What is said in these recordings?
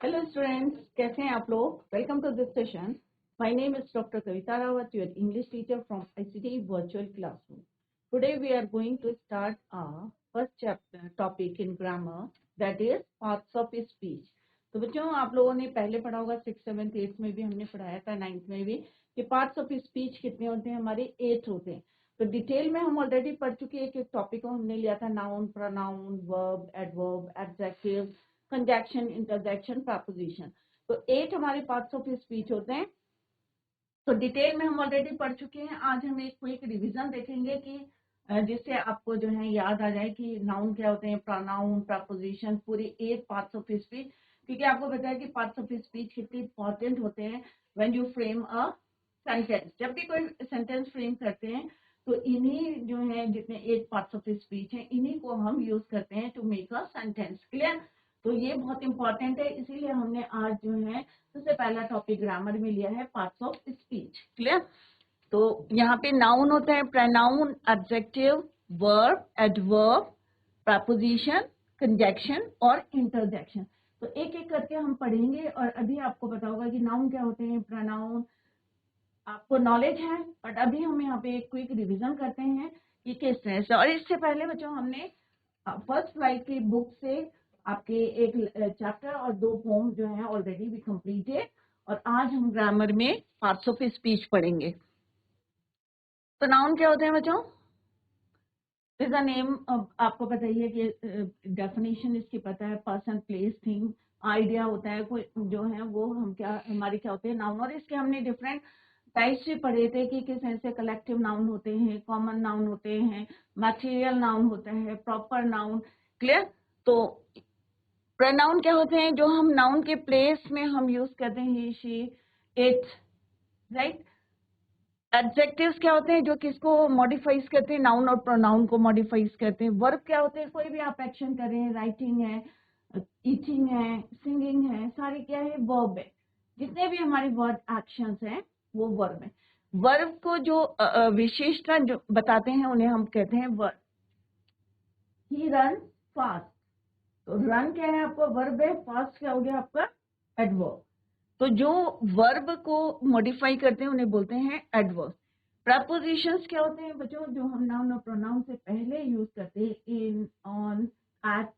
Hello students, कैसे हैं आप लोग? Welcome to this session. My name is Dr. Kavita Rawat, your English teacher from ICT Virtual Classroom. Today we are going to start our first chapter topic in grammar, that is parts of speech. तो बच्चों आप लोगों ने पहले पढ़ा होगा 6th 7th 8th में भी हमने पढ़ाया था 9th में भी कि पार्ट्स ऑफ स्पीच कितने होते हैं, हमारे 8 होते हैं. तो डिटेल में हम ऑलरेडी पढ़ चुके हैं. एक टॉपिक को हमने लिया था noun, pronoun, verb, adverb, adjective, conjunction, interjection, preposition. तो 8 हमारे पार्ट्स ऑफ स्पीच होते हैं. तो डिटेल में हम ऑलरेडी पढ़ चुके हैं. आज हम एक क्विक रिवीजन देखेंगे कि जिससे आपको जो है याद आ जाए कि नाउन क्या होते हैं, प्रोनाउन, प्रपोजिशन, पूरी 8 पार्ट्स ऑफ स्पीच. क्योंकि आपको पता है कि पार्ट्स ऑफ स्पीच कितने इंपॉर्टेंट होते हैं when you frame a sentence. जब भी कोई सेंटेंस फ्रेम करते हैं तो इन्हीं जो है जितने 8 पार्ट्स ऑफ स्पीच हैं इन्हीं को हम यूज करते हैं to make a sentence. Clear? तो ये बहुत इंपॉर्टेंट है, इसीलिए हमने आज जो है सबसे पहला टॉपिक ग्रामर में लिया है पार्ट्स ऑफ स्पीच. क्लियर? तो यहाँ पे नाउन होता है pronoun, adjective, verb, adverb, preposition, conjunction और इंटरजेक्शन. तो एक एक करके हम पढ़ेंगे. और अभी आपको पता होगा कि नाउन क्या होते हैं, प्रोनाउन आपको नॉलेज है, बट अभी हम यहाँ पे एक क्विक रिवीजन करते हैं कि किस तरह से. और इससे पहले बच्चों हमने फर्स्ट स्लाइड की बुक से आपके एक चैप्टर और 2 पोम जो है ऑलरेडी भी कंप्लीटेड. और आज हम ग्रामर में पार्ट्स ऑफ स्पीच पढ़ेंगे. तो नाउन क्या होते हैं बच्चों? Is a name. आपको पता ही है कि डेफिनेशन इसकी पता है, पर्सन, प्लेस, थिंग, आइडिया होता है कोई जो है वो हम क्या हमारे क्या होते हैं नाउन. और इसके हमने डिफरेंट टाइप्स भी पढ़े थे कि किस तरह से कलेक्टिव नाउन होते हैं, कॉमन नाउन होते हैं, मटेरियल नाउन होता है, प्रॉपर नाउन. क्लियर? तो प्रोनाउन क्या होते हैं? जो हम नाउन के प्लेस में हम यूज करते हैं ही, शी, इट. राइट? एडजेक्टिव्स क्या होते हैं? जो किसको मॉडिफाइज करते हैं, नाउन और प्रोनाउन को मॉडिफाइज करते हैं. वर्ब क्या होते हैं? कोई भी आप एक्शन कर रहे हैं, राइटिंग है, ईटिंग है, सिंगिंग है, सारी क्या है, वर्ब है. जितने भी हमारे वर्ड एक्शंस हैं वो वर्ब है. वर्ब को जो विशेषता जो बताते हैं उन्हें हम कहते हैं वर्ब. ही रन फास्ट. तो रन क्या है आपका वर्ब है, फास्ट क्या हो गया आपका एडवर्ब. तो जो वर्ब को मॉडिफाई करते हैं उन्हें बोलते हैं एडवर्ब. प्रपोजिशंस क्या होते हैं बच्चों? जो हम नाउन और प्रोनाउन से पहले यूज करते हैं, इन, ऑन, एट,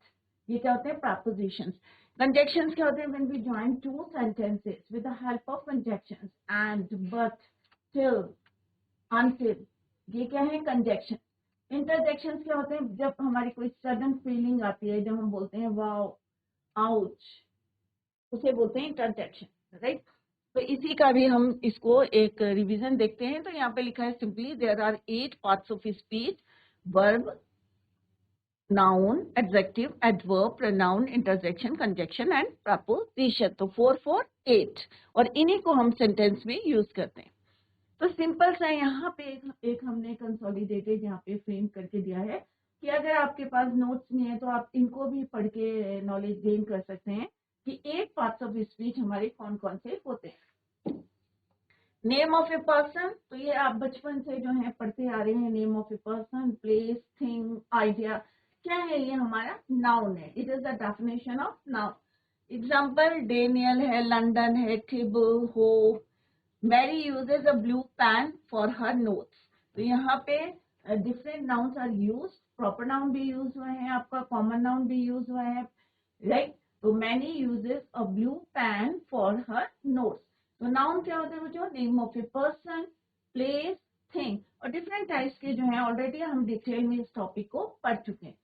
ये क्या होते हैं प्रपोजिशंस. कंजक्शंस क्या होते हैं? When we join two sentences with the help of conjunctions. And, but, till, until, ये क्या है कंजक्शन. इंटरजेक्शंस क्या होते हैं? जब हमारी कोई सडन फीलिंग आती है, जब हम बोलते हैं वाओ, आउच, उसे बोलते हैं इंटरजेक्शन. राइट? तो इसी का भी हम इसको एक रिवीजन देखते हैं. तो यहाँ पे लिखा है simply there are 8 parts of speech: verb, noun, adjective, adverb, pronoun, interjection, conjunction and preposition. तो 4 4 8. और इन्हीं को हम सेंटेंस में यूज करते हैं. तो सिंपल सा यहाँ पे एक हमने कंसोलिडेटेड यहाँ पे फ्रेम करके दिया है कि अगर आपके पास नोट्स नहीं है तो आप इनको भी पढ़ के नॉलेज गेन कर सकते हैं कि 8 पार्ट्स ऑफ स्पीच हमारे कौन कौन से होते हैं. नेम ऑफ ए पर्सन, तो ये आप बचपन से जो है पढ़ते आ रहे हैं. Name of a person, place, thing, idea, क्या है? ये हमारा नाउन है. It is the definition of noun. Example Daniel है, लंदन है, थिबो हो. Mary uses a blue pen for her notes. तो यहाँ पे different nouns are use. Proper noun भी यूज हुआ है, आपका कॉमन नाउन भी यूज हुआ है. राइट? तो Mary uses a blue pen for her notes. तो नाउन क्या होते हैं बच्चों? Name of a person, place, thing. और डिफरेंट टाइप्स के जो है ऑलरेडी हम डिटेल में इस टॉपिक को पढ़ चुके हैं.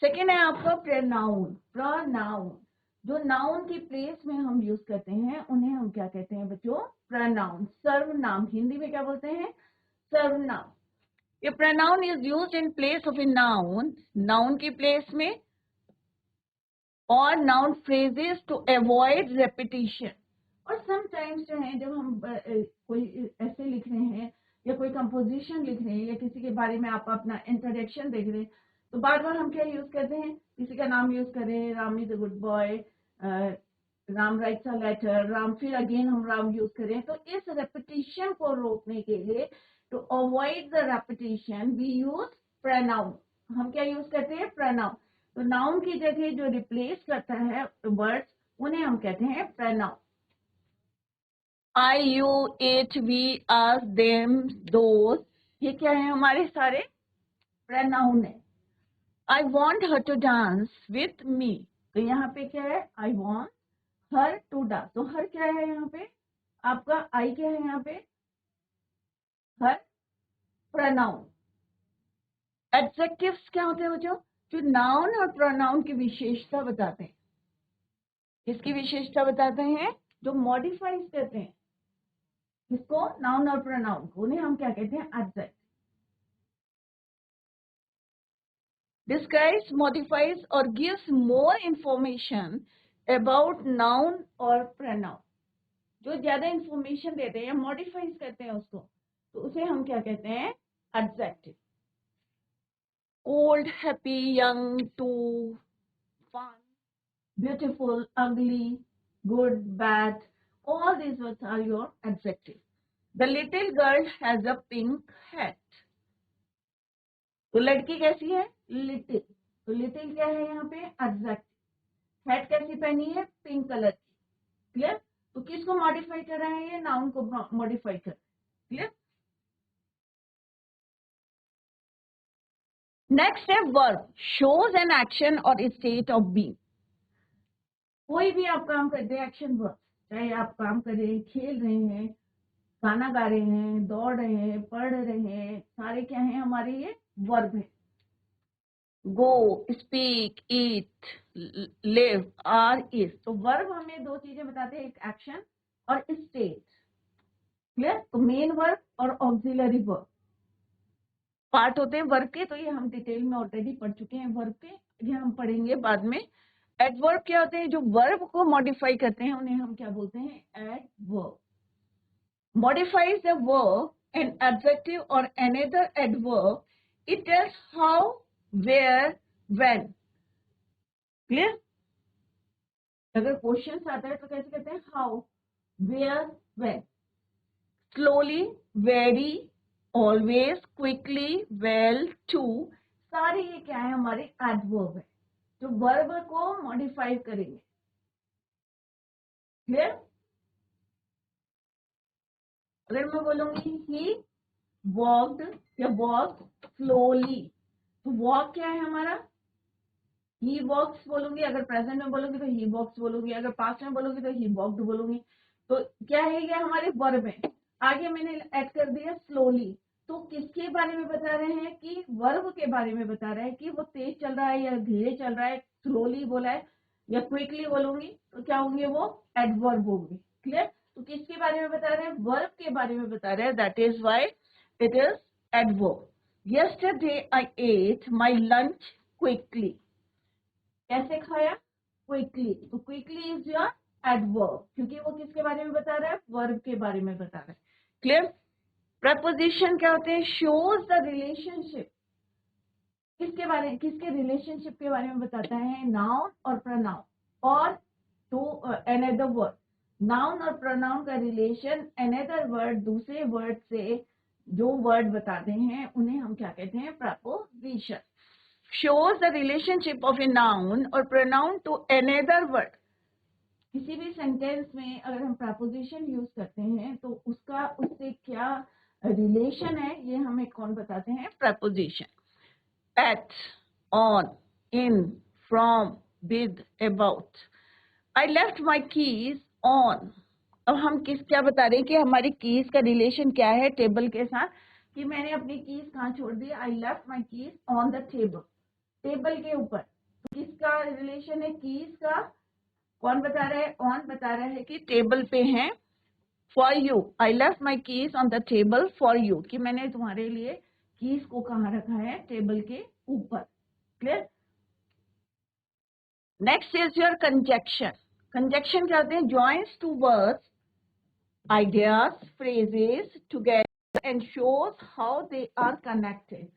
सेकेंड है आपका प्रोनाउन. प्रोनाउन जो नाउन की प्लेस में हम यूज करते हैं उन्हें हम क्या कहते हैं बच्चों? प्रोनाउन. सर्वनाम, हिंदी में क्या बोलते हैं? सर्वनाम. ये pronoun is used in place of a noun, noun की प्लेस में, और noun phrases to avoid repetition. और समटाइम्स जो है जब हम कोई ऐसे लिख रहे हैं या कोई कंपोजिशन लिख रहे हैं या किसी के बारे में आप अपना इंट्रोडक्शन देख रहे हैं तो बार बार हम क्या यूज करते हैं? किसी का नाम यूज कर रहे हैं, Ram is a good boy, Ram writes a letter, Ram, फिर अगेन हम राम यूज करें. तो इस रेपिटेशन को रोकने के लिए, to avoid the repetition, we use pronoun. हम क्या यूज करते हैं? प्रोनाउन. तो नाउन की जगह जो रिप्लेस करता है वर्ड्स उन्हें हम कहते हैं pronoun. I, you, it, we, us, them, those, ये क्या है हमारे सारे प्रोनाउन है। I want her to dance with me, तो यहाँ पे क्या है, I want her to dance, तो हर क्या है यहाँ पे आपका, आई क्या है यहाँ पे, हर प्रोनाउन। एडजेक्टिव्स क्या होते हैं बच्चों, जो नाउन और प्रोनाउन की विशेषता बताते हैं। किसकी विशेषता बताते हैं, जो मॉडिफाइज करते हैं इसको, नाउन और प्रोनाउन को, उन्हें हम क्या कहते हैं, adjective. Describes, modifies or gives more information about noun or pronoun. जो ज्यादा इंफॉर्मेशन देते हैं या मॉडिफाइज करते हैं उसको, तो उसे हम क्या कहते हैं, adjective. Old, happy, young, two, fun, beautiful, ugly, good, bad, all these words are your adjective. The little girl has a pink hat. तो लड़की कैसी है, लिटिल, तो लिटिल क्या है यहाँ पे, एडजेक्टिव। हैट कैसी पहनी है, पिंक कलर की। क्लियर, तो किसको मॉडिफाई कर रहे हैं, ये नाउन को मॉडिफाई कर। क्लियर, नेक्स्ट है वर्ब, शोज एन एक्शन और स्टेट ऑफ बीइंग। कोई भी आप काम करते हैं, एक्शन वर्ब, चाहे आप काम कर रहे हैं, खेल रहे हैं, गाना गा रहे हैं, दौड़ रहे हैं, पढ़ रहे हैं, सारे क्या हैं हमारे, ये वर्ब है। Go, speak, eat, live, are, is, तो वर्ब हमें दो चीजें बताते हैं, एक एक्शन और स्टेट। क्लियर, तो मेन वर्ब और ऑक्सिलरी वर्ब पार्ट होते हैं वर्ब के, तो ये हम डिटेल में ऑलरेडी पढ़ चुके हैं वर्ब के, ये हम पढ़ेंगे बाद में। एडवर्ब क्या होते हैं, जो वर्ब को मॉडिफाई करते हैं उन्हें हम क्या बोलते हैं, adverb. Modifies the verb an adjective और another adverb, it tells how, where, when. Clear, अगर क्वेश्चन आता है तो कैसे कहते हैं, how, where, when. Slowly, very, always, quickly, well, too, सारे ये क्या है हमारे एडवर्ब है, जो वर्ब को मॉडिफाई करेंगे। क्लियर, अगर मैं बोलूंगी ही वॉक्ड या वॉक स्लोली, तो वॉक क्या है हमारा, ही वॉक्स बोलूंगी, अगर प्रेजेंट में बोलूंगी तो ही वॉक्स बोलूंगी, अगर पास्ट में बोलूंगी तो ही वॉक्ड बोलूंगी। तो क्या है, ये हमारे वर्ब है। आगे मैंने ऐड कर दिया स्लोली, तो किसके बारे में बता रहे हैं, कि वर्ब के बारे में बता रहे हैं कि वो तेज चल रहा है या धीरे चल रहा है। स्लोली बोला है या क्विकली बोलूंगी तो क्या होंगे, वो एडवर्ब होंगे। क्लियर, तो किसके बारे में बता रहे हैं, वर्ब के बारे में बता रहे हैं, that is why it is adverb. Yesterday I at my lunch quickly, कैसे खाया, क्विकली, तो क्विकली इज योर एडवर्ब, क्योंकि वो किसके बारे में बता रहा है, वर्ब के बारे में बता रहा है। क्लियर, प्रपोजिशन क्या होते हैं, शोज द रिलेशनशिप, किसके बारे, किसके रिलेशनशिप के बारे में बताता है, नाउन और प्रोनाउन और टू अनदर वर्ड। नाउन और प्रोनाउन का रिलेशन अनदर वर्ड, दूसरे वर्ड से जो वर्ड बताते हैं उन्हें हम क्या कहते हैं, preposition. shows the relationship of a noun or pronoun to another word. किसी भी सेंटेंस में अगर हम प्रपोजिशन यूज करते हैं तो उसका उससे क्या रिलेशन है, ये हमें कौन बताते हैं, preposition. at, on, in, from, with, about. I left my keys on. अब हम किस क्या बता रहे हैं कि हमारी कीज का रिलेशन क्या है टेबल के साथ, कि मैंने अपनी कीज कहाँ छोड़ दी, I left my keys on the table, table के ऊपर। तो किसका रिलेशन है, कीज का, कौन बता रहा है, ऑन बता रहा है कि टेबल पे है। For you, I left my keys on the table for you, कि मैंने तुम्हारे लिए कीज को कहाँ रखा है, टेबल के ऊपर। Clear, next is your conjunction. Conjunction क्या होते हैं, joins two words, ideas, phrases together and shows how they are connected.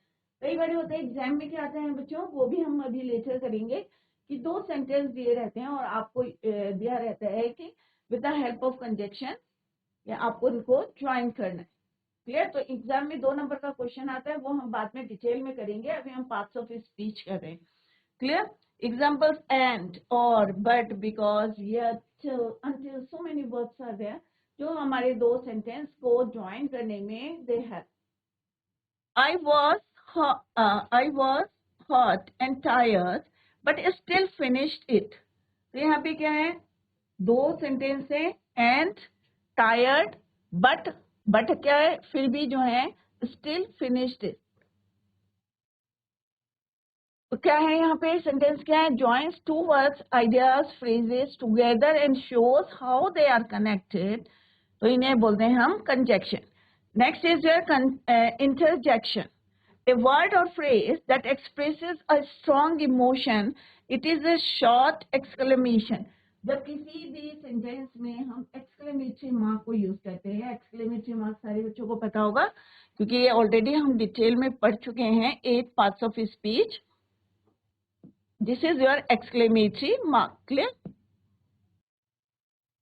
कई बार होते हैं एग्जाम में क्या आते हैं बच्चों, वो भी हम अभी लेटर करेंगे, कि दो सेंटेंस दिए रहते हैं और आपको दिया रहता है कि with the help of conjunction या आपको उनको ज्वाइन करना है। क्लियर, तो एग्जाम में 2 नंबर का क्वेश्चन आता है, वो हम बाद में डिटेल में करेंगे, अभी हम पार्ट्स ऑफ स्पीच कर रहे हैं। Clear, Examples and, or, but, because, yet, till, until, so many verbs are there जो हमारे दो सेंटेंस को ज्वाइन करने में they help. I was hot and tired but still finished it. तो यहाँ पे क्या है, दो सेंटेंस है and tired but क्या है, फिर भी जो है still finished it. तो क्या है यहाँ पे सेंटेंस क्या है, joins two words, ideas, phrases together and shows how they are connected. तो इन्हें बोलते हैं हम conjunction. Next is your interjection. A word or phrase that expresses a strong emotion. It is a short exclamation. जब किसी भी sentence में हम एक्सक्लेमेटरी मार्क को यूज करते हैं, एक्सक्लेमेटरी मार्क सारे बच्चों को पता होगा क्योंकि ये ऑलरेडी हम डिटेल में पढ़ चुके हैं 8 parts of speech. This is your exclamatory mark. Clear?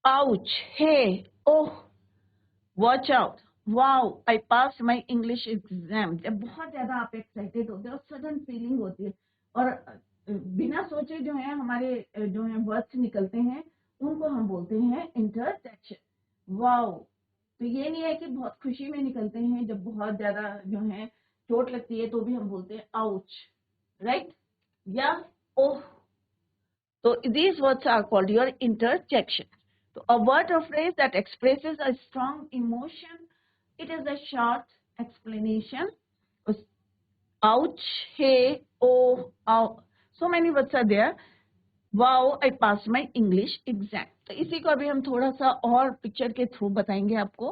Ouch, hey, oh, watch out, wow, I pass my English exam. जब बहुत ज्यादा आप एक्साइटेड होते हैं और सडन फीलिंग होती है और बिना सोचे जो है हमारे जो है वर्ड्स निकलते हैं, उनको हम बोलते हैं इंटरजेक्शन. वाओ, तो ये नहीं है कि बहुत खुशी में निकलते हैं, जब बहुत ज्यादा जो है चोट लगती है तो भी हम बोलते हैं आउच, राइट, या ओह. तो these words are called your interjection. So a word or phrase that expresses a strong emotion, it is a short explanation. Ouch, hey, oh, ow. So many words are there. Wow, I passed my English exam. तो इसी को अभी हम थोड़ा सा और picture के through बताएंगे आपको.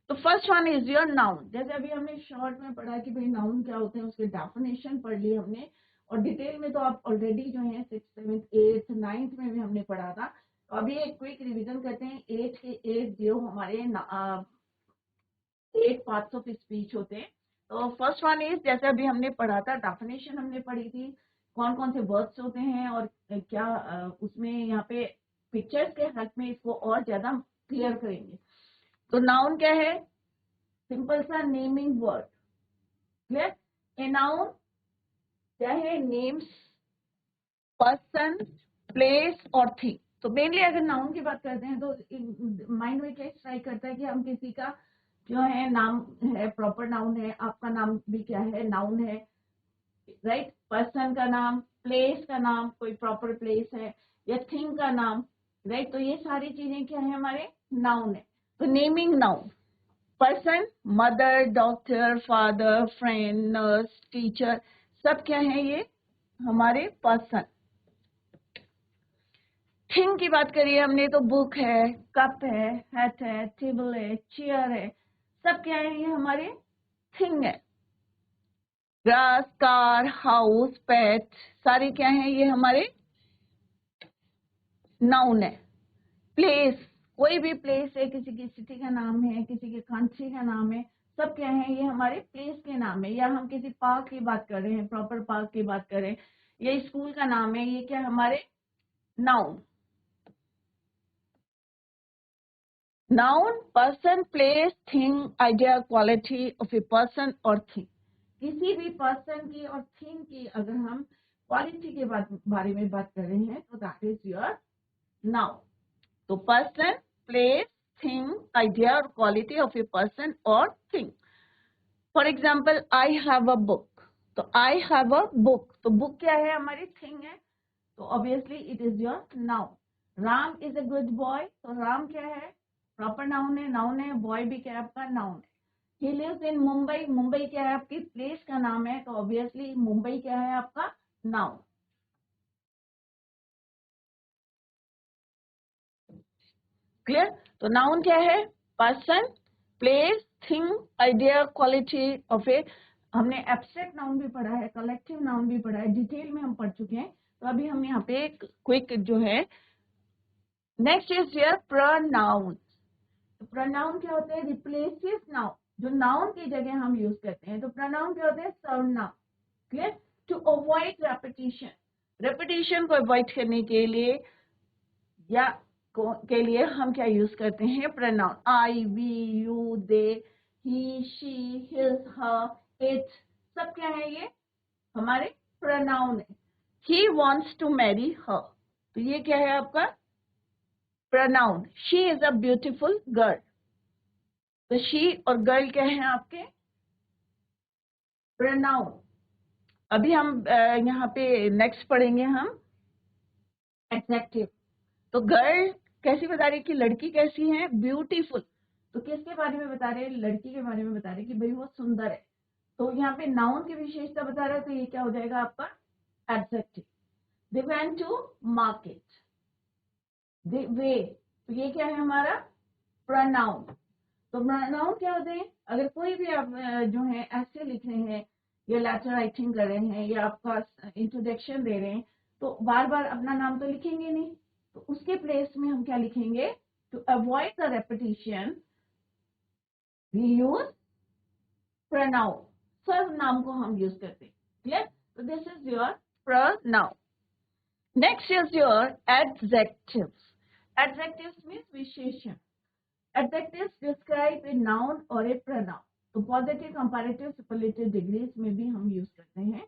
तो first one is your noun. जैसे अभी हमने शॉर्ट में पढ़ा कि भाई नाउन क्या होते हैं, उसके डेफिनेशन पढ़ ली हमने, और डिटेल में तो आप ऑलरेडी जो है 6th, 7th, 8th, 9th में भी हमने पढ़ा था. तो अभी एक क्विक रिवीजन करते हैं. 8 के 8 जो हमारे 8 पार्ट्स ऑफ स्पीच होते हैं. तो फर्स्ट वन इज, जैसे अभी हमने पढ़ा था, डेफिनेशन हमने पढ़ी थी, कौन कौन से वर्ड्स होते हैं और क्या उसमें यहाँ पे पिक्चर्स के हेल्प में इसको और ज्यादा क्लियर करेंगे. तो नाउन क्या है, सिंपल सा naming word. Clear? A noun क्या है, नेम्स पर्सन, प्लेस और थिंग. तो मेनली अगर नाउन की बात करते हैं तो माइंड में क्या स्ट्राइक करता है कि हम किसी का जो है नाम है, प्रॉपर नाउन है, आपका नाम भी क्या है, नाउन है, राइट. पर्सन का नाम, प्लेस का नाम, कोई प्रॉपर प्लेस है, या थिंग का नाम, राइट. तो ये सारी चीजें क्या है, हमारे नाउन है. तो naming noun, person, mother, doctor, father, friend, nurse, teacher, सब क्या है, ये हमारे पर्सन. थिंग की बात करिए हमने तो बुक है, कप है, हैट है, टेबल है, चेयर है, सब क्या है, ये हमारे थिंग है. ग्रास, कार, हाउस, पेट, सारे क्या है, ये हमारे नाउन है. प्लेस, कोई भी प्लेस है, किसी की सिटी का नाम है, किसी के कंट्री का नाम है, सब क्या है, ये हमारे प्लेस के नाम है. या हम किसी पार्क की बात कर रहे हैं, प्रॉपर पार्क की बात करें, या स्कूल का नाम है, ये क्या हमारे noun. Noun, person, place, thing, idea, quality of a person और थिंग. किसी भी पर्सन की और थिंग की अगर हम क्वालिटी के बारे में बात कर रहे हैं तो दैट इज योर नाउन. तो पर्सन, प्लेस, थिंग, आइडिया और क्वालिटी ऑफ ए पर्सन और thing. For example, I have a book. तो आई हैव अ बुक, तो बुक क्या है, हमारी थिंग है, तो obviously it is your noun. Ram is a good boy, तो राम क्या है, प्रॉपर नाउन है, नाउन है. बॉय भी क्या है, आपका नाउन है. He lives in Mumbai, Mumbai क्या है, आपकी प्लेस का नाम है, तो ऑब्वियसली मुंबई क्या है, आपका नाउन. क्लियर? तो नाउन क्या है, person, place, thing, idea, quality of a. हमने एब्स्ट्रैक्ट नाउन भी पढ़ा है, कलेक्टिव नाउन भी पढ़ा है, डिटेल में हम पढ़ चुके हैं. तो अभी हम यहाँ पे क्विक जो है. Next is your pronoun. Pronoun क्या होते हैं, रिप्लेसिव नाउन, जो नाउन की जगह हम यूज करते हैं. तो प्रोनाउन क्या होते हैं, सर्वनाउन. Clear? To avoid repetition, repetition को अवॉइड करने के लिए या के लिए हम क्या यूज करते हैं, pronoun. I, we, you, they, he, she, his, her, it, सब क्या है, ये हमारे प्रोनाउन है. He wants to marry her, तो ये क्या है आपका pronoun. She is a beautiful girl, तो शी और गर्ल क्या है आपके प्रोनाउन। अभी हम यहाँ पे नेक्स्ट पढ़ेंगे हम एडजेक्टिव। तो गर्ल कैसी बता रही है कि लड़की कैसी है, ब्यूटीफुल। तो किसके बारे में बता रहे हैं, लड़की के बारे में बता रहे हैं कि भाई वो सुंदर है। तो यहाँ पे नाउन की विशेषता बता रहा है, तो ये क्या हो जाएगा आपका adjective. They went to market, they way, तो ये क्या है हमारा प्रोनाउन। तो प्रोनाउन क्या होते हैं, अगर कोई भी आप जो है ऐसे लिख रहे हैं या लेटर राइटिंग कर रहे हैं या आपका इंट्रोडक्शन दे रहे हैं, तो बार बार अपना नाम तो लिखेंगे नहीं, तो उसके प्लेस में हम क्या लिखेंगे, to avoid the repetition we use pronoun. सर्वनाम को हम यूज करते हैं, क्लियर। तो this is your pronoun. Next is your adjectives. Adjectives means विशेषण। Adjectives describe a noun or a pronoun. तो पॉजिटिव, कंपैरेटिव, सुपरलेटिव डिग्रीज में भी हम यूज करते हैं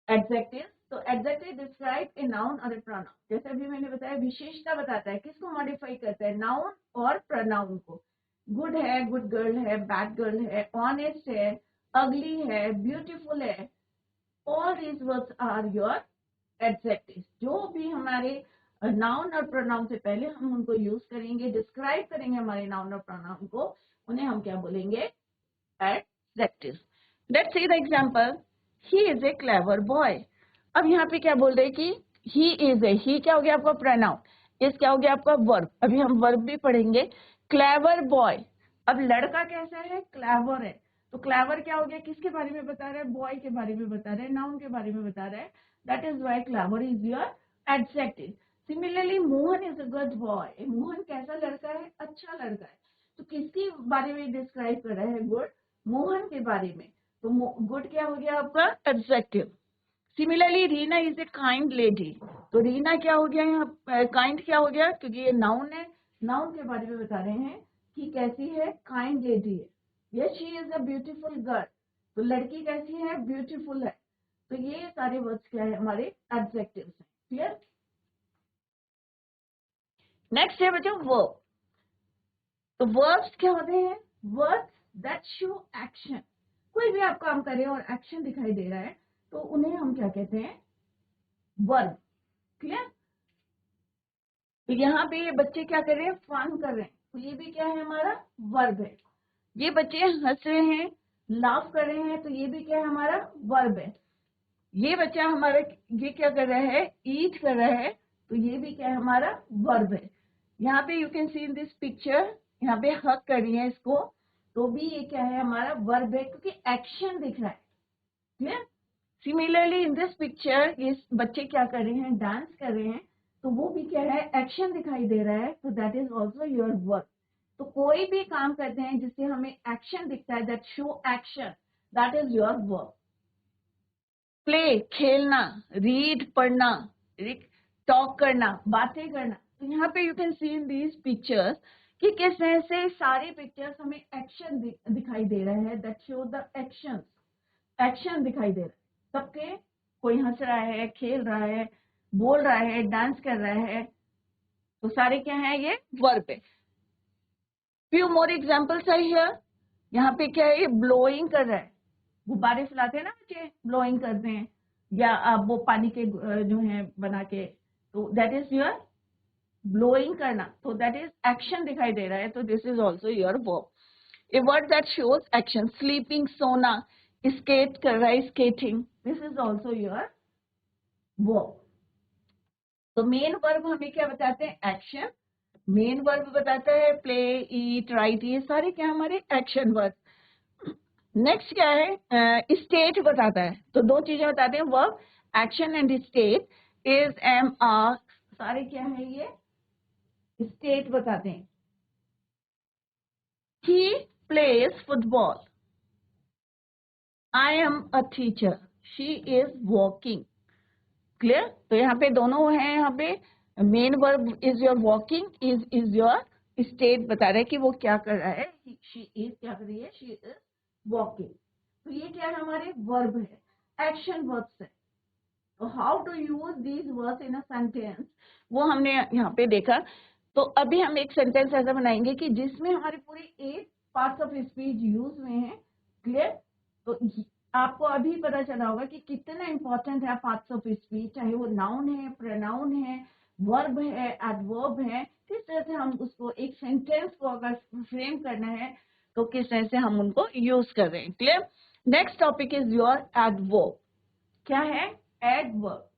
एडजेक्टिव। तो एडजेक्टिव डिस्क्राइब ए नाउन और ए प्रोनाउन, जैसे अभी मैंने बताया विशेषता बताता है, किसको मॉडिफाई करता है, नाउन और प्रोनाउन को। गुड है, गुड गर्ल है, बैड गर्ल है, ऑनेस्ट है, अगली है, ब्यूटीफुल है, all these words are your adjective. जो भी हमारे नाउन और प्रोनाउन से पहले हम उनको यूज करेंगे, डिस्क्राइब करेंगे हमारे नाउन और प्रोनाउन को, उन्हें हम क्या बोलेंगे, adjective. Let's see the example, he is a clever boy. अब यहाँ पे क्या बोल रहे हैं कि ही इज ए, ही क्या हो गया आपका प्रोनाउन, इस क्या हो गया आपका वर्ब। अभी हम वर्ब भी पढ़ेंगे। क्लेवर बॉय, अब लड़का कैसा है, क्लेवर है। तो क्लेवर क्या हो गया, किसके बारे में बता रहा है, बॉय के बारे में बता रहा है, नाउन के बारे में बता रहा है। That is why clever is your adjective. Similarly Mohan is a good boy, Mohan कैसा लड़का है, अच्छा लड़का है। तो किसके बारे में डिस्क्राइब कर रहा है, गुड, मोहन के बारे में। तो गुड क्या हो गया आपका adjective. Similarly Reena is a kind lady, तो रीना क्या हो गया यहाँ, काइंड क्या हो गया, क्योंकि ये नाउन है, नाउन के बारे में बता रहे हैं कि कैसी है, काइंड लेडी है। Yes she is a beautiful girl, तो लड़की कैसी है, ब्यूटीफुल है। तो ये सारे वर्ड्स क्या है हमारे एडजेक्टिव्स हैं, क्लियर। नेक्स्ट है बच्चों वर्ब। तो वर्ब्स क्या होते हैं, वर्ड्स दैट शो एक्शन। कोई भी आप काम कर रहे हो और एक्शन दिखाई दे रहा है, तो उन्हें हम क्या कहते हैं, वर्ब, क्लियर। तो यहाँ पे ये बच्चे क्या कर रहे हैं, फन कर रहे हैं, तो ये भी क्या है हमारा वर्ब है। ये बच्चे हंस रहे हैं, लाफ कर रहे हैं, तो ये भी क्या है हमारा वर्ब है। ये बच्चा हमारा ये क्या कर रहा है, ईट कर रहा है, तो ये भी क्या है हमारा वर्ब है। यहाँ पे you can see in this picture, यहाँ पे हक कर रही है इसको, तो भी ये क्या है हमारा वर्ब है, क्योंकि एक्शन दिख रहा है, clear. Similarly in this picture ये बच्चे क्या कर रहे हैं, डांस कर रहे हैं, तो वो भी क्या है, एक्शन दिखाई दे रहा है, तो that is also your verb. तो कोई भी काम करते हैं जिससे हमें एक्शन दिखता है, that show action, that is your verb. Play खेलना, रीड पढ़ना, टॉक करना बातें करना। तो यहाँ पे you can see in these pictures कि किस तरह से सारी पिक्चर्स हमें एक्शन दिखाई दे रहा है, that show the action, action दिखाई दे रहा है सबके। कोई हंस रहा है, खेल रहा है, बोल रहा है, डांस कर रहा है, तो सारे क्या है, ये वर्ब है। फ्यू मोर एग्जाम्पल्स है हियर। यहाँ पे क्या है, ये ब्लोइंग कर रहा है, गुब्बारे फैलाते हैं ना बच्चे, ब्लोइंग करते हैं, या आप वो पानी के जो है बना के, तो दैट इज योर ब्लोइंग करना, तो दैट इज एक्शन दिखाई दे रहा है, तो this is also your verb. A word that shows action, sleeping सोना, स्केट कर रहा है, skating, this is also your verb. तो मेन वर्ब हमें क्या बताते हैं, एक्शन। मेन वर्ब बताता है प्ले, ईट, राइट, ये सारे क्या हमारे एक्शन वर्ब। नेक्स्ट क्या है, स्टेट बताता है। तो दो चीजें बताते हैं, verb, action and state. Is, am, are, सारे क्या है, ये स्टेट बताते हैं। He plays football, I am a teacher, she is walking, clear. तो यहाँ पे दोनों हैं, यहाँ पे main verb is your walking, is your state बता रहा है कि वो क्या कर रहा है, शी इज क्या कर रही है, शी इज वॉकिंग। तो ये क्या है, हमारे वर्ब है, एक्शन वर्ब्स है। तो how to use these words in a sentence, वो हमने यहाँ पे देखा। तो अभी हम एक सेंटेंस ऐसा बनाएंगे कि जिसमें हमारे पूरे 8 पार्ट्स ऑफ स्पीच यूज हुए हैं। क्लियर? तो आपको अभी पता चला होगा कि कितना इंपॉर्टेंट है पार्ट्स ऑफ स्पीच, चाहे वो नाउन है, प्रोनाउन है, वर्ब है, एडवर्ब है, किस तरह से हम उसको एक सेंटेंस को अगर फ्रेम करना है तो किस तरह से हम उनको यूज कर रहे हैं। Clear? Next topic is your adverb. क्या है? एडवर्ब।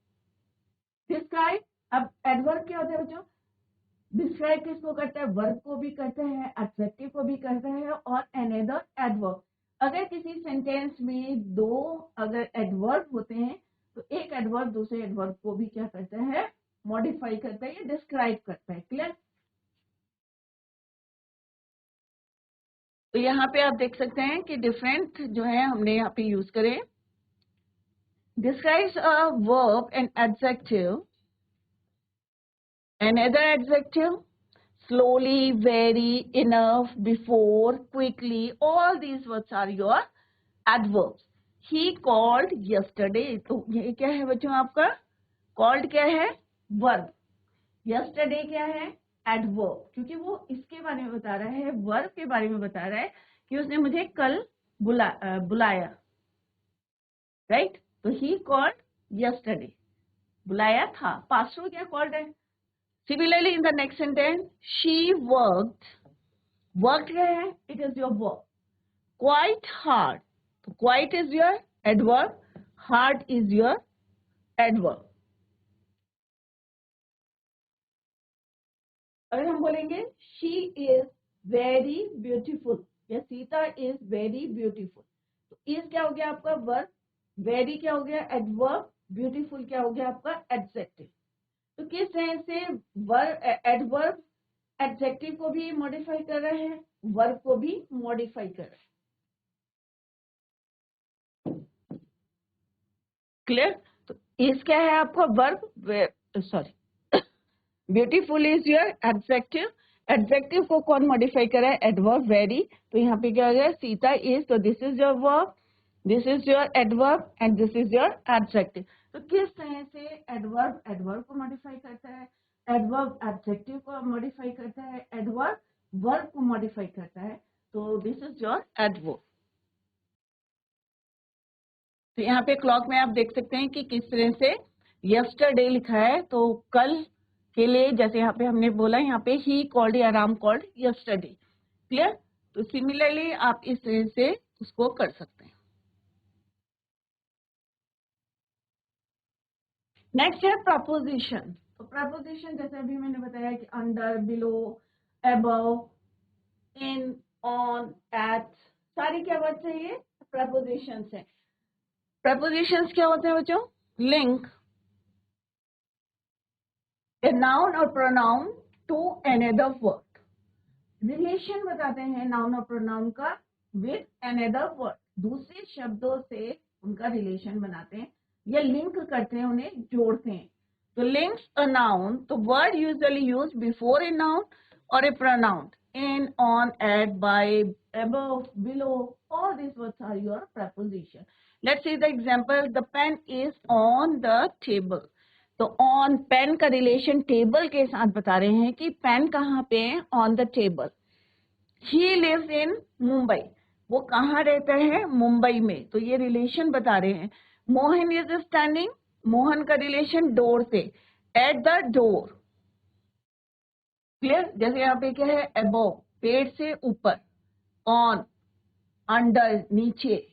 डिस्क्राइब। अब एडवर्ब क्या होता है बच्चों? डिस्क्राइब किसको करता है? वर्ब को भी करता है, एडजेक्टिव को भी करता है, और अनदर एडवर्ब। अगर किसी सेंटेंस में 2 अगर एडवर्ब होते हैं तो एक एडवर्ब दूसरे एडवर्ब को भी क्या करता है? मॉडिफाई करता है या डिस्क्राइब करता है। क्लियर? तो यहाँ पे आप देख सकते हैं कि डिफरेंट जो है हमने यहाँ पे यूज करे। Describes a verb and adjective, another adjective, slowly, very, enough, before, quickly, all these words are your adverbs. He called yesterday, तो ये क्या है बच्चों आपका? called क्या है? verb. yesterday क्या है? adverb, क्योंकि वो इसके बारे में बता रहा है, verb के बारे में बता रहा है कि उसने मुझे कल बुलाया। राइट? तो he called yesterday, बुलाया था। पास्ट हो गया, called है। Similarly, in the next sentence, she worked. Worked क्या है? It is your work. Quite hard. So quite is your adverb. Hard is your adverb. अगर हम बोलेंगे she is very beautiful या सीता is very beautiful, तो is क्या हो गया आपका? verb. very क्या हो गया? adverb. beautiful क्या हो गया आपका? adjective. तो किस तरह से एडवर्ब एडजेक्टिव को भी मॉडिफाई कर रहा है, वर्ब को भी मॉडिफाई कर रहा है। क्लियर? तो इस क्या है आपका? Verb. Sorry, beautiful is your adjective. Adjective को कौन मॉडिफाई कर रहा है? Adverb very. तो यहाँ पे क्या हो गया? सीता इज, तो this is your verb, this is your adverb and this is your adjective. तो किस तरह से एडवर्ब एडवर्ब को मॉडिफाई करता है, एडवर्ब एडजेक्टिव को मॉडिफाई करता है, एडवर्ब वर्ब को मॉडिफाई करता है। तो दिस इज योर एडवर्ब। तो यहाँ पे क्लॉक में आप देख सकते हैं कि किस तरह से यस्टरडे लिखा है, तो कल के लिए, जैसे यहाँ पे हमने बोला, यहाँ पे ही कॉल्ड या राम कॉल्ड यस्टरडे। क्लियर? तो सिमिलरली आप इस तरह से उसको कर सकते हैं। नेक्स्ट है प्रपोजिशन। तो प्रपोजिशन जैसे अभी मैंने बताया कि under, below, above, in, on, at, सारी क्या वर्ड है? ये प्रपोजिशंस है। प्रपोजिशंस क्या होते हैं बच्चों? Link a noun or pronoun to another word. Relation बताते हैं नाउन और प्रोनाउन का विद अनदर वर्ड, दूसरे शब्दों से उनका रिलेशन बनाते हैं या लिंक करते हैं, उन्हें जोड़ते हैं। तो लिंक्स अ नाउन, तो word usually use before a noun और a pronoun, in, on, at, by, above, below, all these words are your preposition. Let's see the example. The pen is on the table. तो on, pen का relation table के साथ बता रहे हैं कि pen कहाँ पे है? On the table. He lives in Mumbai, वो कहाँ रहता है? मुंबई में। तो ये रिलेशन बता रहे हैं। मोहन इज स्टैंडिंग, मोहन का रिलेशन डोर से, एट द डोर। क्लियर? जैसे यहाँ पे क्या है? अबव, पेड़ से ऊपर, ऑन, अंडर, नीचे,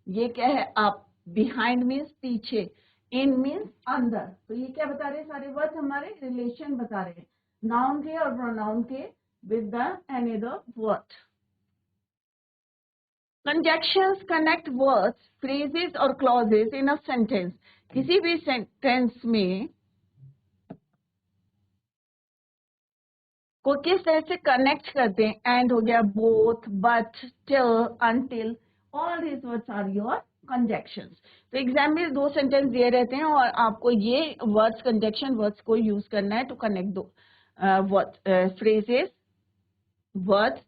ये क्या है? अप, बिहाइंड मीन्स पीछे, इन मीन्स अंदर। तो ये क्या बता रहे हैं? सारे वर्ड्स हमारे रिलेशन बता रहे हैं नाउन के और प्रोनाउन के with the another word. Conjunctions connect words, phrases और क्लॉजेस इन अ सेंटेंस। किसी भी सेंटेंस में को किस तरह से कनेक्ट करते हैं? एंड हो गया, both, but, till, until, all these words are your conjunctions. तो एग्जाम में 2 सेंटेंस दिए रहते हैं और आपको ये वर्ड्स, कंजक्शन वर्ड्स को यूज करना है टू कनेक्ट दो phrases, words,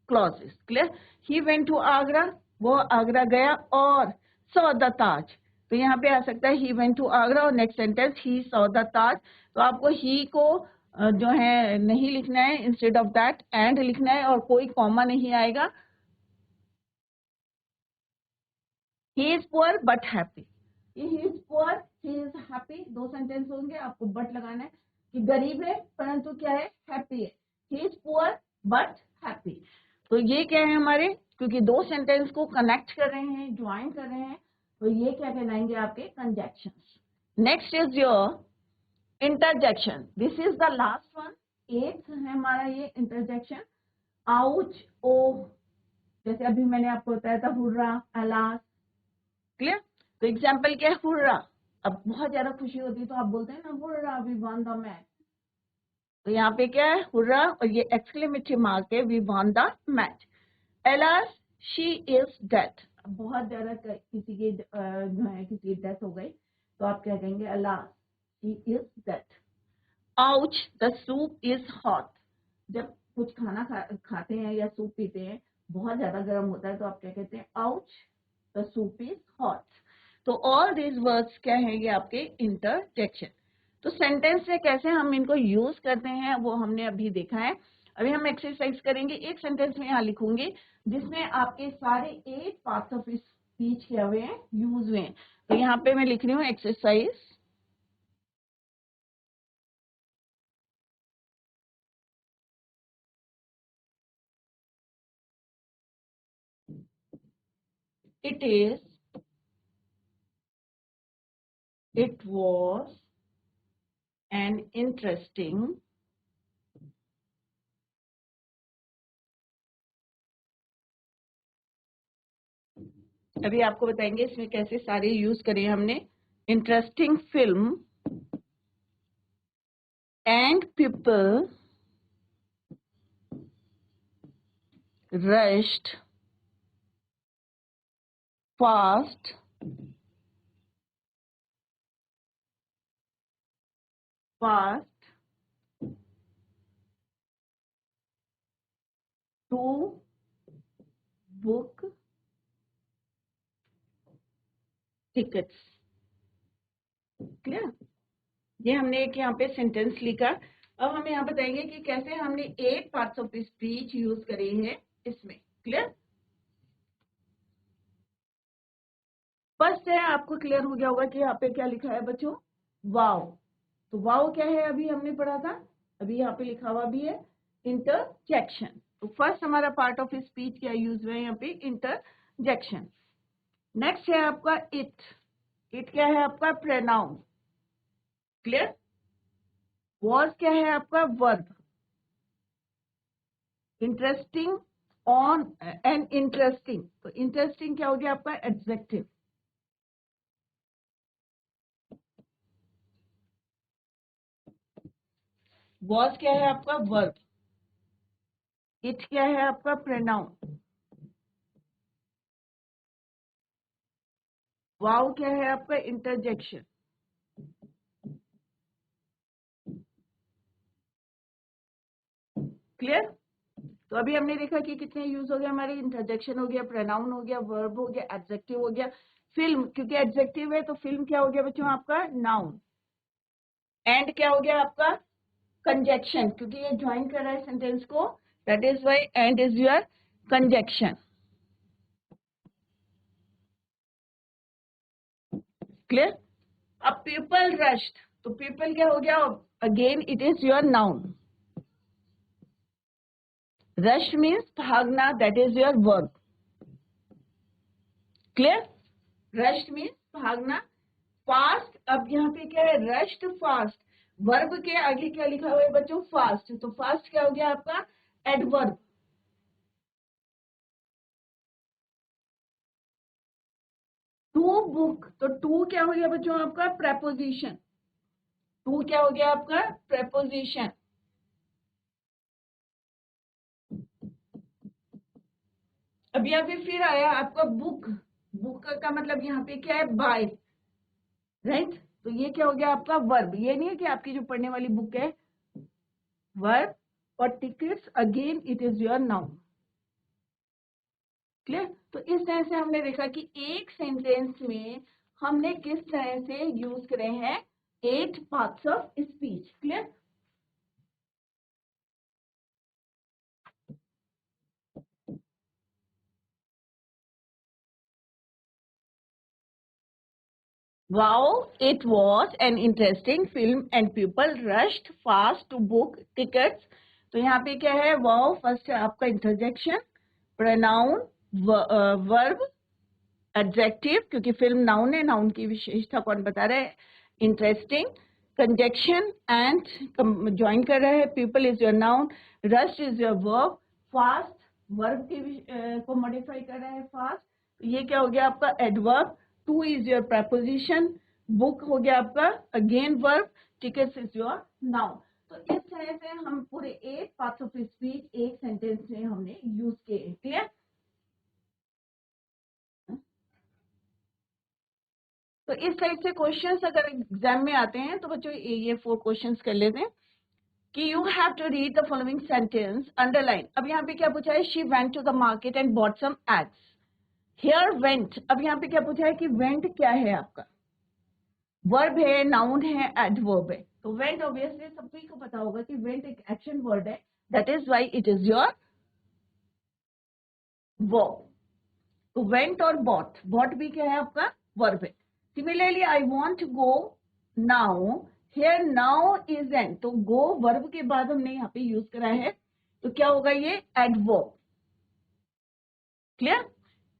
clauses. Clear? He went to Agra, वो आगरा गया और सॉ द ताज, तो यहाँ पे आ सकता है ही वेंट टू आगरा, और next sentence he saw the Taj. तो आपको ही को जो है नहीं लिखना है, इंस्टेड ऑफ दैट एंड लिखना है, और कोई कॉमा नहीं आएगा। He is poor but happy, he is poor, he is happy, दो सेंटेंस होंगे, आपको बट लगाना है कि गरीब है परंतु क्या है, हैप्पी है। He is poor but happy. तो ये क्या है हमारे, क्योंकि दो सेंटेंस को कनेक्ट कर रहे हैं, ज्वाइन कर रहे हैं, तो ये क्या कहलाएंगे आपके conjunctions. Next is your interjection, this is the last one, एथ है हमारा ये इंटरजेक्शन। आउच, ओ, जैसे अभी मैंने आपको बताया था हुर्रा, अलास, क्लियर। तो एग्जाम्पल क्या है, हुर्रा, अब बहुत ज्यादा खुशी होती है तो आप बोलते हैं ना hurrah we won the match. तो यहाँ पे क्या है, हुर्रा, और ये एक्सक्लेमेटरी मार्क है, we won the match. Alas, she is death, बहुत ज्यादा किसी की जो है किसी की डेथ हो गई तो आप क्या कहेंगे, alas she is death. Ouch, the soup is hot, जब कुछ खाना खाते हैं या सूप पीते हैं बहुत ज्यादा गर्म होता है तो आप क्या कहते हैं, ouch the soup is hot. तो ऑल दीज वर्ड्स क्या है, ये आपके इंटरजेक्शन। तो सेंटेंस से कैसे हम इनको यूज करते हैं वो हमने अभी देखा है। अभी हम एक्सरसाइज करेंगे, एक सेंटेंस में यहाँ लिखूंगी जिसमें आपके सारे 8 पार्ट्स ऑफ स्पीच क्या हुए हैं, यूज हुए हैं। तो यहाँ पे मैं लिख रही हूँ exercise. It is, it was an interesting, अभी आपको बताएंगे इसमें कैसे सारे यूज करे हमने। Interesting film and people rushed fast to book tickets. Clear, ये हमने एक यहाँ पे सेंटेंस लिखा। अब हम यहाँ बताएंगे कि कैसे हमने 8 पार्ट्स ऑफ स्पीच यूज करे हैं इसमें। क्लियर, फर्स्ट है, आपको क्लियर हो गया होगा कि यहाँ पे क्या लिखा है बच्चों, वाव। तो वाव क्या है, अभी हमने पढ़ा था, अभी यहाँ पे लिखा हुआ भी है इंटरजेक्शन। तो फर्स्ट हमारा पार्ट ऑफ स्पीच क्या यूज हुआ है यहाँ पे, इंटरजेक्शन। नेक्स्ट है आपका इट, इट क्या है आपका, प्रोनाउन। क्लियर, वॉज क्या है आपका, verb. Interesting on and interesting, तो इंटरेस्टिंग क्या हो गया आपका, एडजेक्टिव। वॉज क्या है आपका, वर्ब। इट क्या है आपका, प्रोनाउन। वाव क्या है आपका, इंटरजेक्शन। क्लियर, तो अभी हमने देखा कि कितने यूज हो गए हमारे, इंटरजेक्शन हो गया, प्रोनाउन हो गया, वर्ब हो गया, एडजेक्टिव हो गया, फिल्म क्योंकि एडजेक्टिव है तो फिल्म क्या हो गया बच्चों आपका, नाउन। एंड क्या हो गया आपका, कंजक्शन, क्योंकि ये ज्वाइन कर रहा है सेंटेंस को, that is why and is your conjunction. Clear, अब पीपल रश्ड, तो पीपल क्या हो गया, again it is your noun. Rush means भागना, that is your verb. Clear, rushed means भागना। फास्ट, अब यहाँ पे क्या है, रश्ड फास्ट, वर्ब के आगे क्या लिखा हुआ है बच्चों, फास्ट, तो फास्ट क्या हो गया आपका, एडवर्ब। टू बुक, तो टू क्या हो गया बच्चों आपका, प्रेपोजिशन। टू क्या हो गया आपका, प्रेपोजिशन। अब यहाँ पे फिर आया आपका बुक, बुक का मतलब यहाँ पे क्या है, बाय, राइट। तो ये क्या हो गया आपका, वर्ब। ये नहीं है कि आपकी जो पढ़ने वाली बुक है, वर्ब, और tickets again it is your noun. Clear, तो इस तरह से हमने देखा कि एक सेंटेंस में हमने किस तरह से यूज करे हैं 8 parts of speech. Clear? Wow, it was an interesting film and people rushed fast to book tickets. तो यहाँ पे क्या है? Wow, फर्स्ट है आपका इंटरजेक्शन, प्रोनाउन, वर्ब, एडजेक्टिव, क्योंकि फिल्म नाउन है, नाउन की विशेषता कौन बता रहा है? इंटरेस्टिंग, कंजक्शन एंड ज्वाइन कर रहा है, people is your noun, rush is your verb, fast verb को मॉडिफाई कर रहा है फास्ट, ये क्या हो गया आपका? Adverb, two is your preposition, book हो गया आपका again verb, tickets is your noun. तो इस तरह से हम पूरे 8 पार्ट्स ऑफ स्पीच एक सेंटेंस में हमने यूज किए। क्लियर? तो इस टाइप से क्वेश्चंस अगर एग्जाम में आते हैं तो बच्चों ये 4 क्वेश्चंस कर लेते हैं कि you have to read the following sentence, underline. अब यहाँ पे क्या पूछा है? She went to the market and bought some eggs. Here went, अब यहाँ पे क्या पूछा है कि वेंट क्या है आपका? वर्ब है, नाउन है, एडवर्ब है। तो वेंट ऑब्वियसली सभी को पता होगा कि वेंट एक एक्शन वर्ड है, that is why it is your verb. तो वेंट और बॉट, बॉट भी क्या है आपका? वर्ब है। Similarly I want to go now, here now is an, तो गो वर्ब के बाद हमने यहाँ पे यूज करा है, तो क्या होगा ये? Adverb. Clear?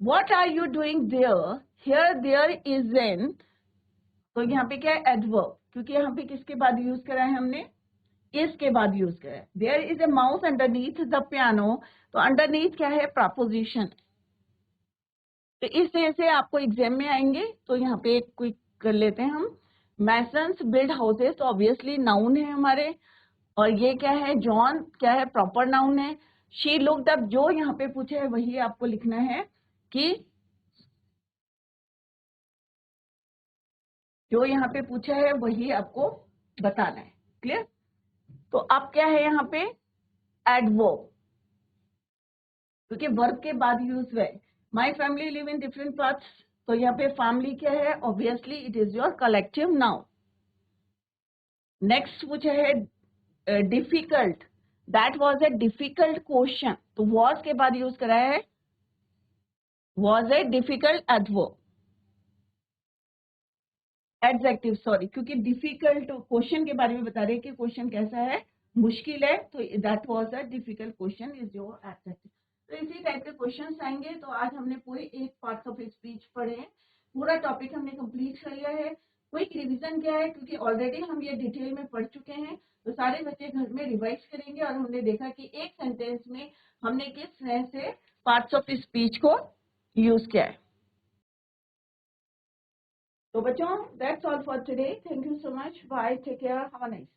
What are you doing there, here there is an, तो यहाँ पे क्या है? एडवर्ब, क्योंकि यहाँ पे किसके बाद यूज करा है हमने? इसके बाद यूज करा है। There is a mouse underneath the piano, तो अंडरनीथ क्या है? प्रपोजिशन। तो इस तरह से आपको एग्जाम में आएंगे। तो यहाँ पे एक क्विक कर लेते हैं हम। मैसन्स बिल्ड हाउसेस, तो ऑब्वियसली नाउन है हमारे, और ये क्या है? जॉन क्या है? प्रॉपर नाउन है। शी लुक्ड अप, जो यहाँ पे पूछे है वही आपको लिखना है कि जो यहाँ पे पूछा है वही आपको बताना है। क्लियर? तो अब क्या है यहाँ पे? एडवर्ब, क्योंकि वर्ब के बाद यूज हुआ है। My family live in different parts, तो यहाँ पे फैमिली क्या है? Obviously it is your collective noun. Next पूछा है difficult, that was a difficult question, तो वॉज के बाद यूज करा है was a difficult adverb, adjective sorry, क्योंकि डिफिकल्ट क्वेश्चन के बारे में बता रहे हैं कि क्वेश्चन कैसा है? मुश्किल है, तो that was a difficult question is your adjective. तो इसी टाइप के क्वेश्चंस आएंगे। तो आज हमने पूरे 8 पार्ट्स ऑफ स्पीच पढ़े हैं, पूरा टॉपिक हमने कंप्लीट कर लिया है। क्विक रिवीजन क्या है, क्योंकि ऑलरेडी हम ये डिटेल में पढ़ चुके हैं, तो सारे बच्चे घर में रिवाइज करेंगे। और हमने देखा कि एक सेंटेंस में हमने किस तरह से पार्ट्स ऑफ स्पीच को यूज किया है। तो बच्चों, that's all for today. Thank you so much, bye, take care, have a nice